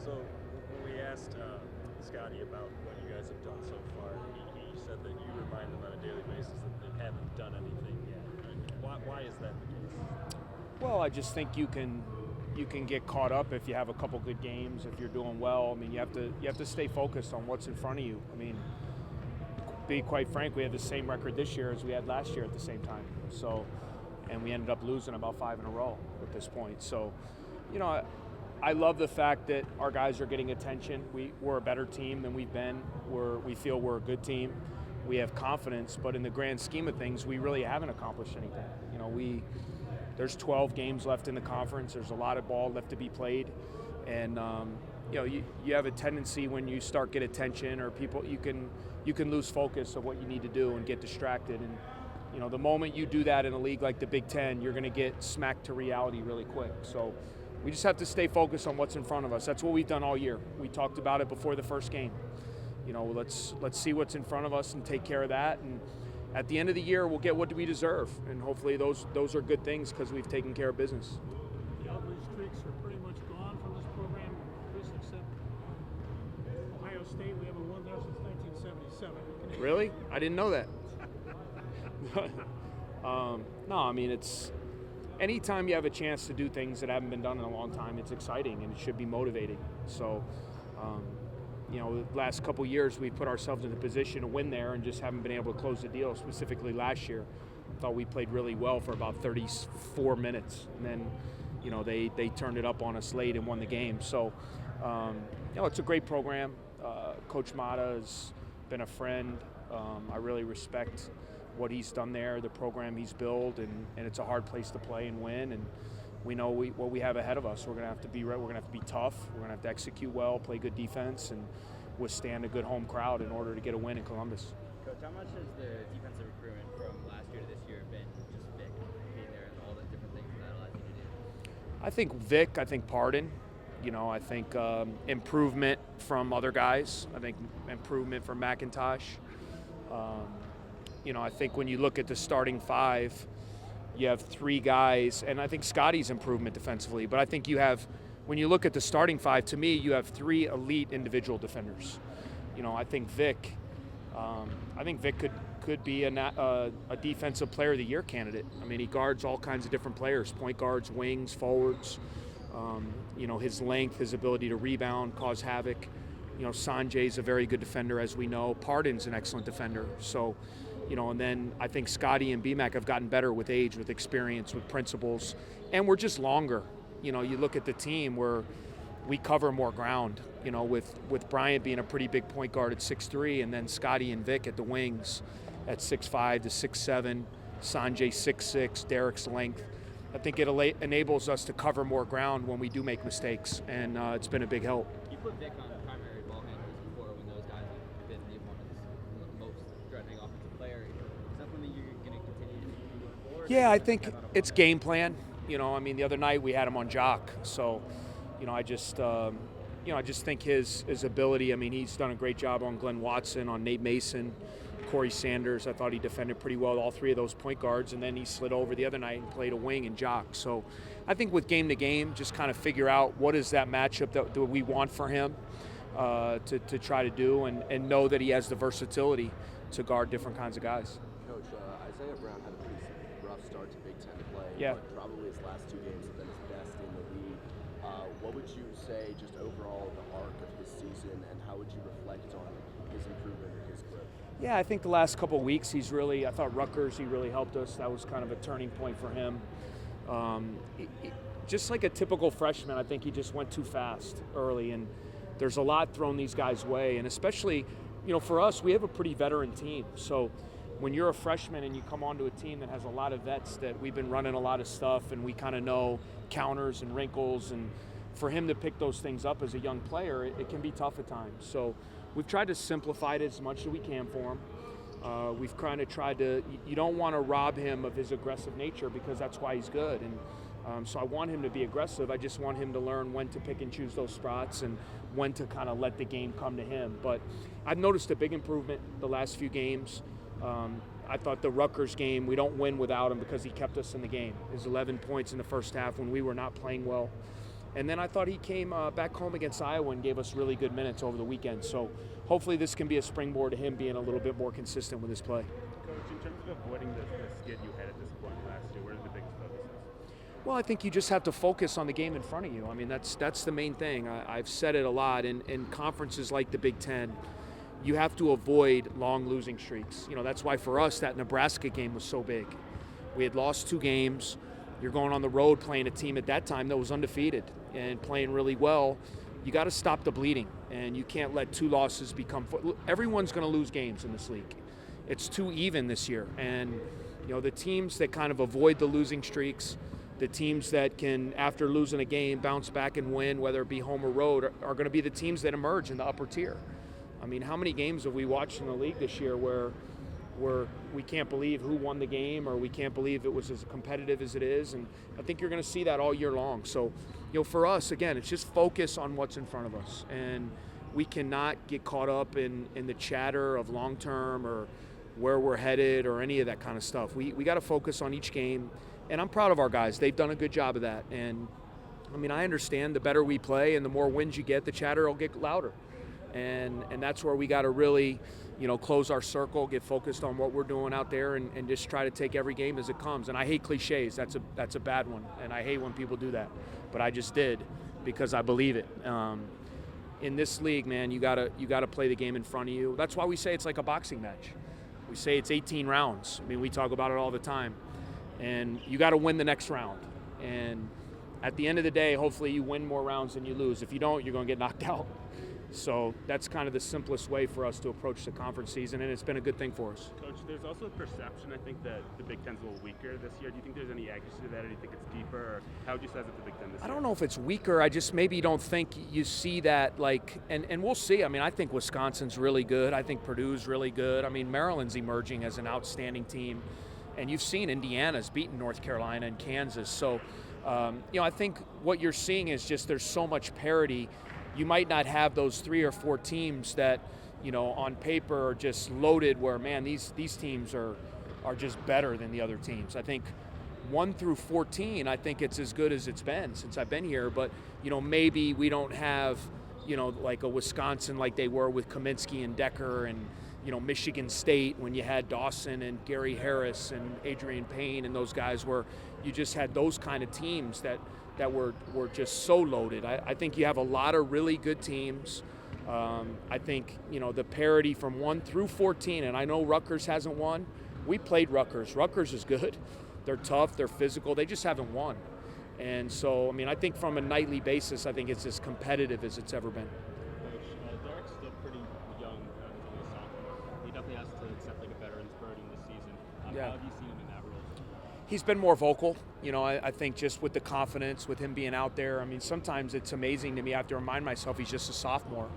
So when we asked Scotty about what you guys have done so far, he said that you remind them on a daily basis that they haven't done anything yet. Why is that the case? Well, I just think you can get caught up if you have a couple good games, if you're doing well. I mean, you have to stay focused on what's in front of you. I mean, to be quite frank, we have the same record this year as we had last year at the same time. So, and we ended up losing about 5 in a row at this point. So, you know, I love the fact that our guys are getting attention. We're a better team than we've been. We feel we're a good team. We have confidence, but in the grand scheme of things, we really haven't accomplished anything. You know, there's 12 games left in the conference. There's a lot of ball left to be played, and you know, you have a tendency when you start get attention or people, you can lose focus of what you need to do and get distracted. And you know, the moment you do that in a league like the Big Ten, you're going to get smacked to reality really quick. So we just have to stay focused on what's in front of us. That's what we've done all year. We talked about it before the first game. You know, let's see what's in front of us and take care of that. And at the end of the year, we'll get what we deserve. And hopefully those are good things because we've taken care of business. The ugly streaks are pretty much gone from this program, Chris, except Ohio State. We haven't won there since 1977. Really? I didn't know that. No, I mean, it's anytime you have a chance to do things that haven't been done in a long time, it's exciting and it should be motivating. So, you know, the last couple years we put ourselves in a position to win there and just haven't been able to close the deal. Specifically last year, I thought we played really well for about 34 minutes, and then, you know, they turned it up on us late and won the game. So, you know, it's a great program. Coach Mata has been a friend. I really respect what he's done there, the program he's built, and it's a hard place to play and win. And we know what we have ahead of us. We're going to have to be right. We're going to have to be tough. We're going to have to execute well, play good defense, and withstand a good home crowd in order to get a win in Columbus. Coach, how much has the defensive recruitment from last year to this year been just Vic being there and all the different things that allows you to do? I think Vic. I think Pardon. You know, I think improvement from other guys. I think improvement from McIntosh. You know, I think when you look at the starting five, you have 3 guys, and I think Scotty's improvement defensively, but I think you have, when you look at the starting five, to me, you have 3 elite individual defenders. You know, I think Vic could be a defensive player of the year candidate. I mean, he guards all kinds of different players, point guards, wings, forwards. You know, his length, his ability to rebound, cause havoc. You know, Sanjay's a very good defender, as we know. Pardon's an excellent defender. So, you know, and then I think Scotty and BMAC have gotten better with age, with experience, with principles, and we're just longer. You know, you look at the team where we cover more ground, you know, with Bryant being a pretty big point guard at 6'3", and then Scotty and Vic at the wings at 6'5" to 6'7", Sanjay 6'6", Derek's length. I think it enables us to cover more ground when we do make mistakes, and it's been a big help. You put Vic on primary ball handlers before when those guys have been the opponent's most threatening offensive player. Is that something you're going to continue to do moving forward? Yeah, I think it's game plan. You know, I mean, the other night we had him on Jock, so, you know, I just think his ability. I mean, he's done a great job on Glenn Watson, on Nate Mason, Corey Sanders. I thought he defended pretty well all 3 of those point guards, and then he slid over the other night and played a wing and Jock. So I think with game to game, just kind of figure out what is that matchup that we want for him to try to do, and know that he has the versatility to guard different kinds of guys. Coach, Isaiah Brown had a pretty rough start to Big Ten play. Yeah. But probably his last 2 games have been his best in the league. What would you say just overall the arc of his season, and how would you reflect on his improvement or his growth? Yeah, I think the last couple of weeks I thought Rutgers, he really helped us. That was kind of a turning point for him. Just like a typical freshman, I think he just went too fast early, and there's a lot thrown these guys' way, and especially, you know, for us, we have a pretty veteran team. So when you're a freshman and you come onto a team that has a lot of vets, that we've been running a lot of stuff and we kind of know counters and wrinkles, and for him to pick those things up as a young player, it can be tough at times. So we've tried to simplify it as much as we can for him. We've kind of tried to, you don't want to rob him of his aggressive nature, because that's why he's good. And so I want him to be aggressive. I just want him to learn when to pick and choose those spots and when to kind of let the game come to him. But I've noticed a big improvement the last few games. I thought the Rutgers game, we don't win without him because he kept us in the game. His 11 points in the first half when we were not playing well. And then I thought he came back home against Iowa and gave us really good minutes over the weekend. So hopefully this can be a springboard to him being a little bit more consistent with his play. Coach, in terms of avoiding the skid you had at this point last year, where are the biggest focuses? Well, I think you just have to focus on the game in front of you. I mean, that's the main thing. I've said it a lot. In conferences like the Big Ten, you have to avoid long losing streaks. You know, that's why for us that Nebraska game was so big. We had lost 2 games. You're going on the road playing a team at that time that was undefeated and playing really well. You got to stop the bleeding, and you can't let 2 losses become. Everyone's going to lose games in this league. It's too even this year, and you know the teams that kind of avoid the losing streaks, the teams that can, after losing a game, bounce back and win, whether it be home or road, are going to be the teams that emerge in the upper tier. I mean, how many games have we watched in the league this year where we can't believe who won the game, or we can't believe it was as competitive as it is? And I think you're going to see that all year long. So, you know, for us, again, it's just focus on what's in front of us, and we cannot get caught up in the chatter of long term or where we're headed or any of that kind of stuff. We got to focus on each game, and I'm proud of our guys. They've done a good job of that. And I mean, I understand the better we play and the more wins you get, the chatter will get louder. And that's where we got to really, you know, close our circle, get focused on what we're doing out there, and just try to take every game as it comes. And I hate cliches. That's a bad one, and I hate when people do that. But I just did because I believe it. In this league, man, you gotta play the game in front of you. That's why we say it's like a boxing match. We say it's 18 rounds. I mean, we talk about it all the time. And you got to win the next round. And at the end of the day, hopefully you win more rounds than you lose. If you don't, you're going to get knocked out. So that's kind of the simplest way for us to approach the conference season, and it's been a good thing for us. Coach, there's also a perception, I think, that the Big Ten's a little weaker this year. Do you think there's any accuracy to that, or do you think it's deeper? Or how would you size up the Big Ten this year? I don't know if it's weaker. I just maybe don't think you see that, like, and we'll see. I mean, I think Wisconsin's really good. I think Purdue's really good. I mean, Maryland's emerging as an outstanding team. And you've seen Indiana's beaten North Carolina and Kansas. So, you know, I think what you're seeing is just there's so much parity. You might not have those 3 or 4 teams that, you know, on paper are just loaded where, man, these teams are just better than the other teams. I think 1 through 14, I think it's as good as it's been since I've been here. But, you know, maybe we don't have, you know, like a Wisconsin like they were with Kaminsky and Decker, and, you know, Michigan State when you had Dawson and Gary Harris and Adrian Payne and those guys, where you just had those kind of teams that were just so loaded. I think you have a lot of really good teams. I think, you know, the parity from 1 through 14, and I know Rutgers hasn't won. We played Rutgers. Rutgers is good. They're tough, they're physical, they just haven't won. And so, I mean, I think from a nightly basis, I think it's as competitive as it's ever been. Coach, Derek's still pretty young, he's only a sophomore. He definitely has to accept like a veteran's burden this season. Yeah. How have you seen him in that role? He's been more vocal, you know. I think just with the confidence, with him being out there. I mean, sometimes it's amazing to me. I have to remind myself he's just a sophomore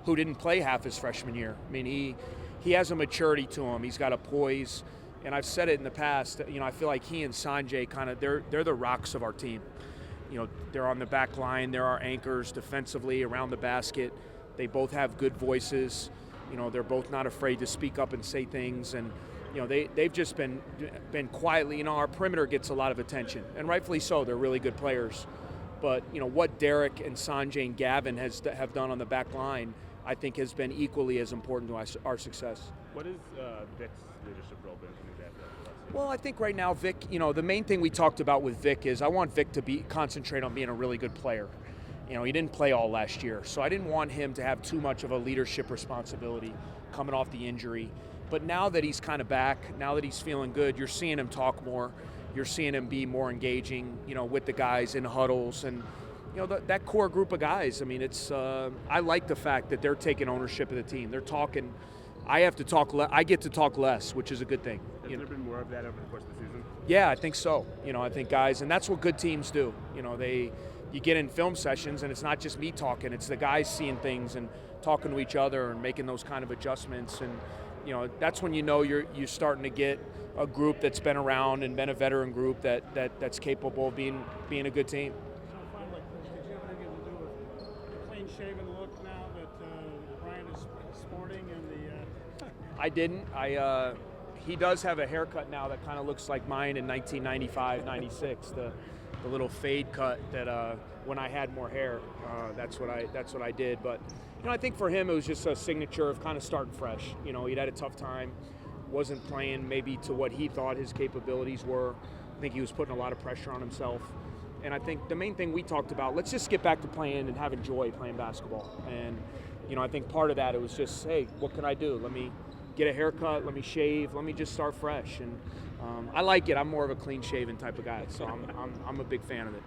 who didn't play half his freshman year. I mean, he has a maturity to him. He's got a poise, and I've said it in the past. You know, I feel like he and Sanjay kind of they're the rocks of our team. You know, they're on the back line. They're our anchors defensively around the basket. They both have good voices. You know, they're both not afraid to speak up and say things, and you know, they've just been quietly. You know, our perimeter gets a lot of attention, and rightfully so. They're really good players. But, you know, what Derek and Sanjay and Gavin have done on the back line, I think has been equally as important to our success. What has Vic's leadership role been from his dad? Well, I think right now Vic, you know, the main thing we talked about with Vic is I want Vic to concentrate on being a really good player. You know, he didn't play all last year, so I didn't want him to have too much of a leadership responsibility coming off the injury. But now that he's kind of back, now that he's feeling good, you're seeing him talk more. You're seeing him be more engaging, you know, with the guys in huddles, and you know that core group of guys. I mean, it's I like the fact that they're taking ownership of the team. They're talking. I have to talk. I get to talk less, which is a good thing. Has there been more of that over the course of the season? Yeah, I think so. You know, I think guys, and that's what good teams do. You know, you get in film sessions, and it's not just me talking. It's the guys seeing things and talking to each other and making those kind of adjustments. And you know, that's when you know you're starting to get a group that's been around and been a veteran group that's capable of being a good team. So finally, did you have anything to do with the clean-shaven look now that Brian is sporting and the? I didn't. He does have a haircut now that kind of looks like mine in 1995, 96. the little fade cut that when I had more hair, that's what I did. But I think for him it was just a signature of kind of starting fresh. He'd had a tough time, wasn't playing maybe to what he thought his capabilities were. I think he was putting a lot of pressure on himself. And I think the main thing we talked about, let's just get back to playing and having joy playing basketball. And I think part of that, it was just, hey, what can I do? Let me get a haircut, let me shave, let me just start fresh. And I like it. I'm more of a clean-shaven type of guy, so I'm a big fan of it.